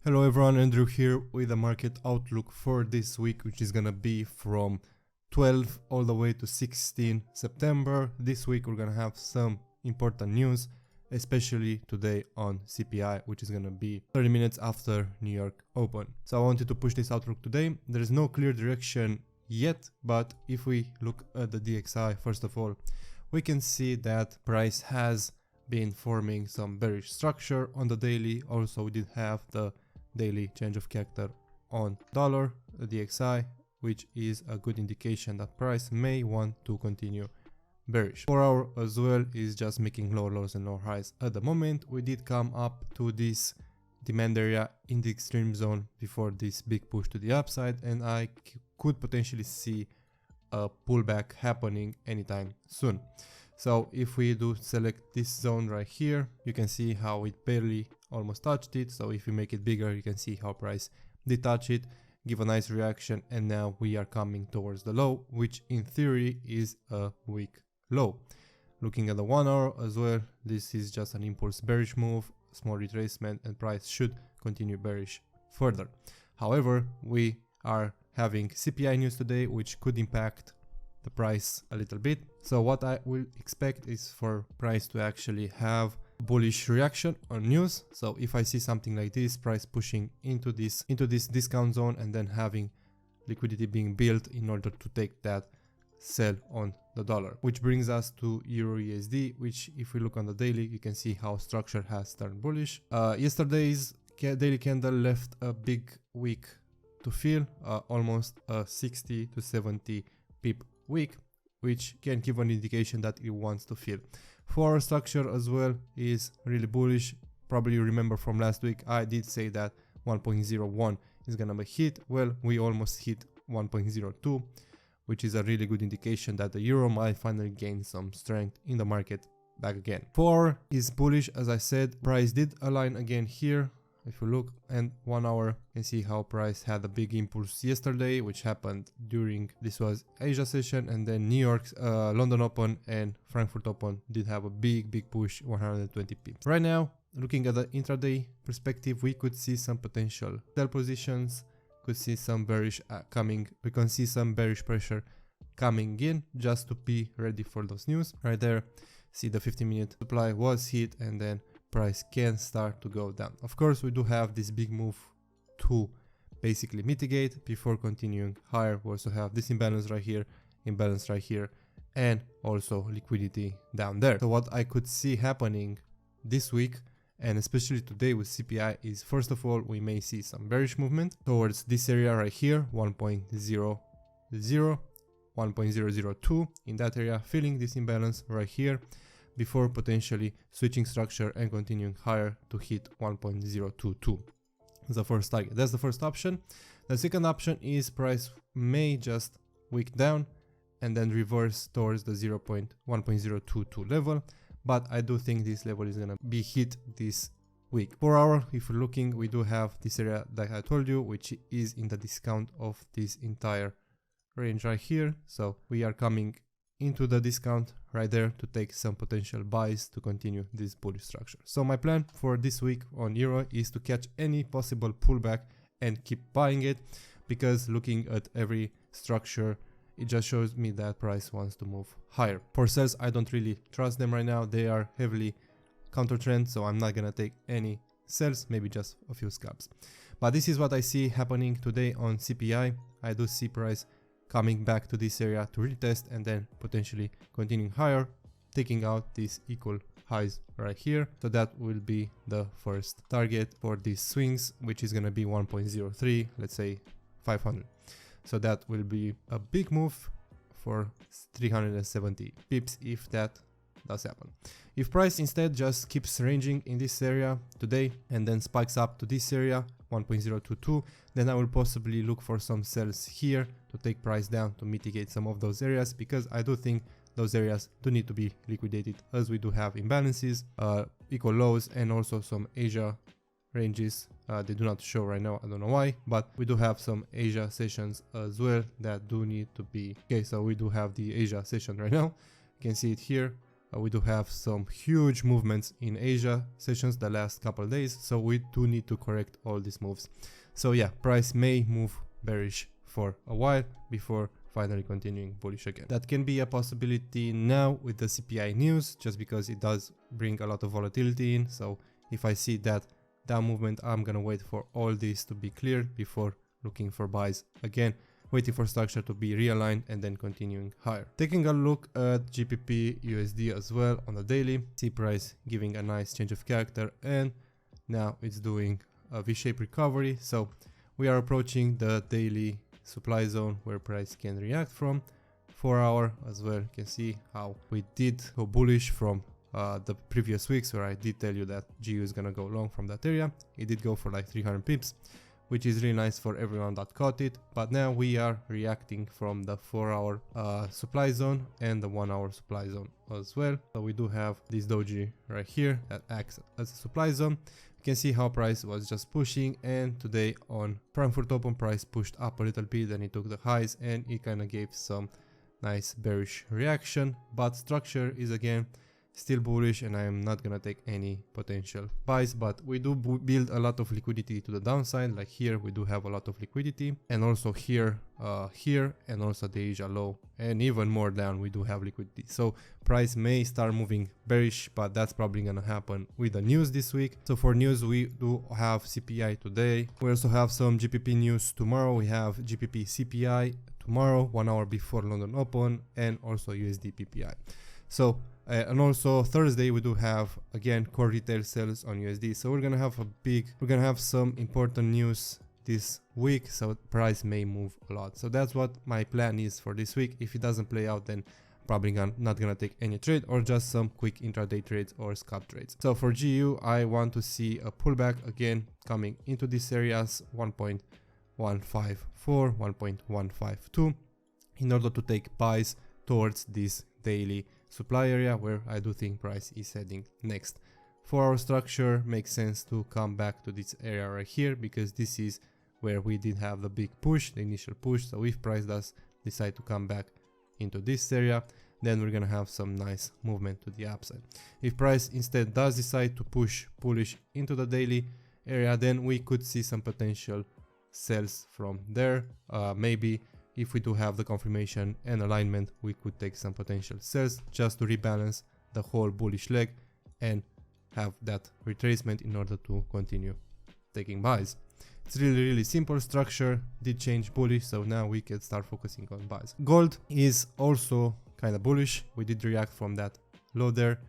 Hello everyone, Andrew here with the market outlook for this week, which is gonna be from 12 all the way to 16 September. This week we're gonna have some important news, especially today on CPI, which is gonna be 30 minutes after New York Open. So I wanted to push this outlook today. There is no clear direction yet, but if we look at the DXY, first of all, we can see that price has been forming some bearish structure on the daily. Also, we did have the daily change of character on dollar, the DXY, which is a good indication that price may want to continue bearish. 4 hour as well is just making lower lows and lower highs. At the moment, we did come up to this demand area in the extreme zone before this big push to the upside, and I could potentially see a pullback happening anytime soon. So if we do select this zone right here, you can see how it barely almost touched it. So if we make it bigger, you can see how price did touch it, give a nice reaction, and now we are coming towards the low, which in theory is a weak low. Looking at the 1 hour as well, this is just an impulse bearish move, small retracement, and price should continue bearish further. However, we are having CPI news today, which could impact the price a little bit. So what I will expect is for price to actually have a bullish reaction on news. So if I see something like this, price pushing into this discount zone and then having liquidity being built in order to take that sell on the dollar, which brings us to Euro USD, which if we look on the daily, you can see how structure has turned bullish. Yesterday's daily candle left a big wick to fill, almost a 60 to 70 pip wick, which can give an indication that it wants to fill. 4 hour structure as well is really bullish. Probably you remember from last week, I did say that 1.01 is gonna be hit. Well, we almost hit 1.02, which is a really good indication that the euro might finally gain some strength in the market back again. 4 is bullish, as I said. Price did align again here. If you look, and 1 hour, you can see how price had a big impulse yesterday, which happened during, this was Asia session, and then New York's London Open and Frankfurt Open did have a big push, 120 pips. Right now, looking at the intraday perspective, we could see some potential sell positions, could see some bearish coming, we can see some bearish pressure coming in, just to be ready for those news. Right there, see the 15-minute supply was hit, and then price can start to go down. Of course, we do have this big move to basically mitigate before continuing higher. We also have this imbalance right here, and also liquidity down there. So what I could see happening this week, and especially today with CPI, is first of all, we may see some bearish movement towards this area right here, 1.00, 1.002, in that area, filling this imbalance right here, before potentially switching structure and continuing higher to hit 1.022. The first target. That's the first option. The second option is price may just wick down and then reverse towards the 1.022 level, but I do think this level is gonna be hit this week. 4 hour, if we're looking, we do have this area that I told you, which is in the discount of this entire range right here. So we are coming into the discount right there to take some potential buys to continue this bullish structure. So my plan for this week on euro is to catch any possible pullback and keep buying it, because looking at every structure, it just shows me that price wants to move higher. For sales, I don't really trust them right now. They are heavily counter trend, so I'm not gonna take any sales, maybe just a few scalps. But this is what I see happening today on CPI. I do see price coming back to this area to retest and then potentially continuing higher, taking out these equal highs right here. So that will be the first target for these swings, which is going to be 1.03, let's say 500. So that will be a big move for 370 pips if that does happen. If price instead just keeps ranging in this area today and then spikes up to this area, 1.022, then I will possibly look for some sells here to take price down to mitigate some of those areas, because I do think those areas do need to be liquidated, as we do have imbalances, equal lows, and also some Asia ranges. They do not show right now, I don't know why, but we do have some Asia sessions as well that do need to be okay. So we do have the Asia session right now, you can see it here, we do have some huge movements in Asia sessions the last couple of days, so we do need to correct all these moves. So yeah, price may move bearish for a while before finally continuing bullish again. That can be a possibility now with the CPI news, just because it does bring a lot of volatility in. So if I see that down movement, I'm gonna wait for all this to be cleared before looking for buys again, waiting for structure to be realigned and then continuing higher. Taking a look at GBPUSD as well on the daily, see price giving a nice change of character, and now it's doing a V-shaped recovery. So we are approaching the daily supply zone where price can react from. 4 hour as well, you can see how we did go bullish from the previous weeks, where I did tell you that GU is gonna go long from that area. It did go for like 300 pips, which is really nice for everyone that caught it. But now we are reacting from the 4 hour supply zone and the 1 hour supply zone as well. So we do have this doji right here that acts as a supply zone. You can see how price was just pushing, and today on Frankfurt Open, price pushed up a little bit, then it took the highs and it kind of gave some nice bearish reaction. But structure is again still bullish, and I am not gonna take any potential buys. But we do build a lot of liquidity to the downside. Like here we do have a lot of liquidity, and also here and also the Asia low, and even more down we do have liquidity. So price may start moving bearish, but that's probably gonna happen with the news this week. So for news, we do have CPI today. We also have some GBP news tomorrow. We have GBP CPI tomorrow, 1 hour before London Open, and also USD PPI. So and also Thursday we do have again core retail sales on USD. So we're gonna have some important news this week, so price may move a lot. So that's what my plan is for this week. If it doesn't play out, then probably not gonna take any trade, or just some quick intraday trades or scalp trades. So for GU, I want to see a pullback again coming into these areas, 1.154, 1.152, in order to take buys towards this daily supply area where I do think price is heading next. For our structure, makes sense to come back to this area right here, because this is where we did have the big push, the initial push. So if price does decide to come back into this area, then we're gonna have some nice movement to the upside. If price instead does decide to push bullish into the daily area, then we could see some potential sells from there. Maybe if we do have the confirmation and alignment, we could take some potential sells just to rebalance the whole bullish leg and have that retracement in order to continue taking buys. It's really simple. Structure did change bullish, so now we can start focusing on buys. Gold is also kind of bullish. We did react from that low there.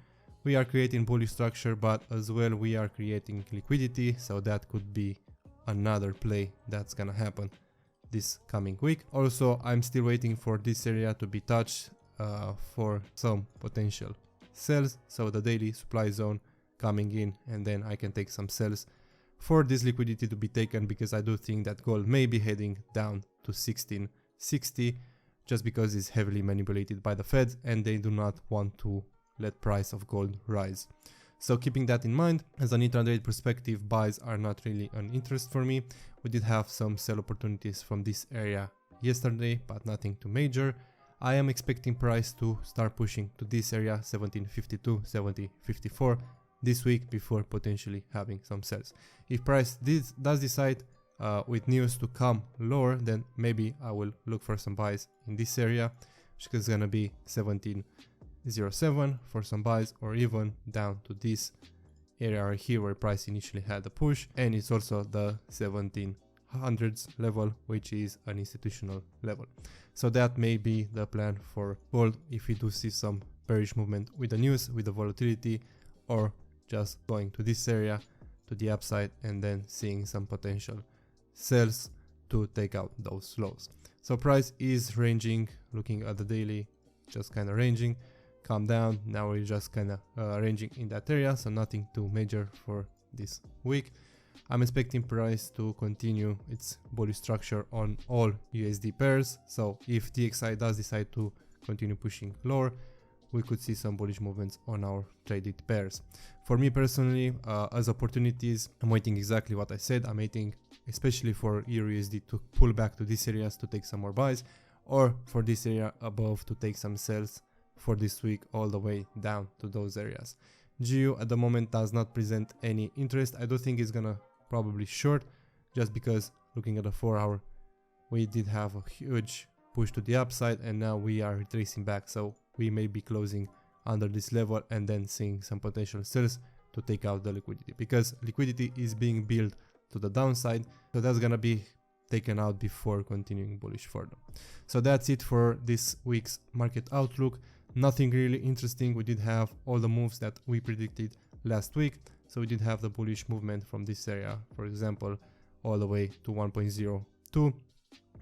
We are creating bullish structure, but as well we are creating liquidity, so that could be another play that's gonna happen this coming week. Also, I'm still waiting for this area to be touched for some potential sells, so the daily supply zone coming in, and then I can take some sells for this liquidity to be taken, because I do think that gold may be heading down to 1660, just because it's heavily manipulated by the Fed and they do not want to let price of gold rise. So keeping that in mind, as an intraday perspective, buys are not really an interest for me. We did have some sell opportunities from this area yesterday, but nothing too major. I am expecting price to start pushing to this area, 1752, 1754 this week, before potentially having some sells. If price does decide with news to come lower, then maybe I will look for some buys in this area, which is gonna be 1707 for some buys, or even down to this area right here where price initially had a push, and it's also the 1700s level, which is an institutional level. So that may be the plan for gold if we do see some bearish movement with the news, with the volatility, or just going to this area to the upside and then seeing some potential sells to take out those lows. So price is ranging, looking at the daily, just kind of ranging, come down. Now we're just kind of ranging in that area, so nothing too major for this week. I'm expecting price to continue its bullish structure on all USD pairs. So if DXY does decide to continue pushing lower, we could see some bullish movements on our traded pairs. For me personally, as opportunities, I'm waiting exactly what I said. I'm waiting especially for EUR/USD to pull back to these areas to take some more buys, or for this area above to take some sells for this week all the way down to those areas. GU at the moment does not present any interest. I do think it's gonna probably short, just because looking at the 4-hour, we did have a huge push to the upside and now we are retracing back, so we may be closing under this level and then seeing some potential sells to take out the liquidity, because liquidity is being built to the downside, so that's gonna be taken out before continuing bullish further. So that's it for this week's market outlook. Nothing really interesting. We did have all the moves that we predicted last week. So we did have the bullish movement from this area, for example, all the way to 1.02.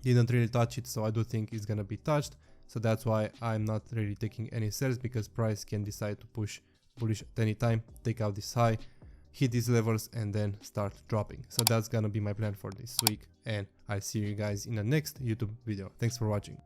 Didn't really touch it, so I do think it's gonna be touched. So that's why I'm not really taking any sells, because price can decide to push bullish at any time, take out this high, hit these levels and then start dropping. So that's gonna be my plan for this week, and I'll see you guys in the next YouTube video. Thanks for watching.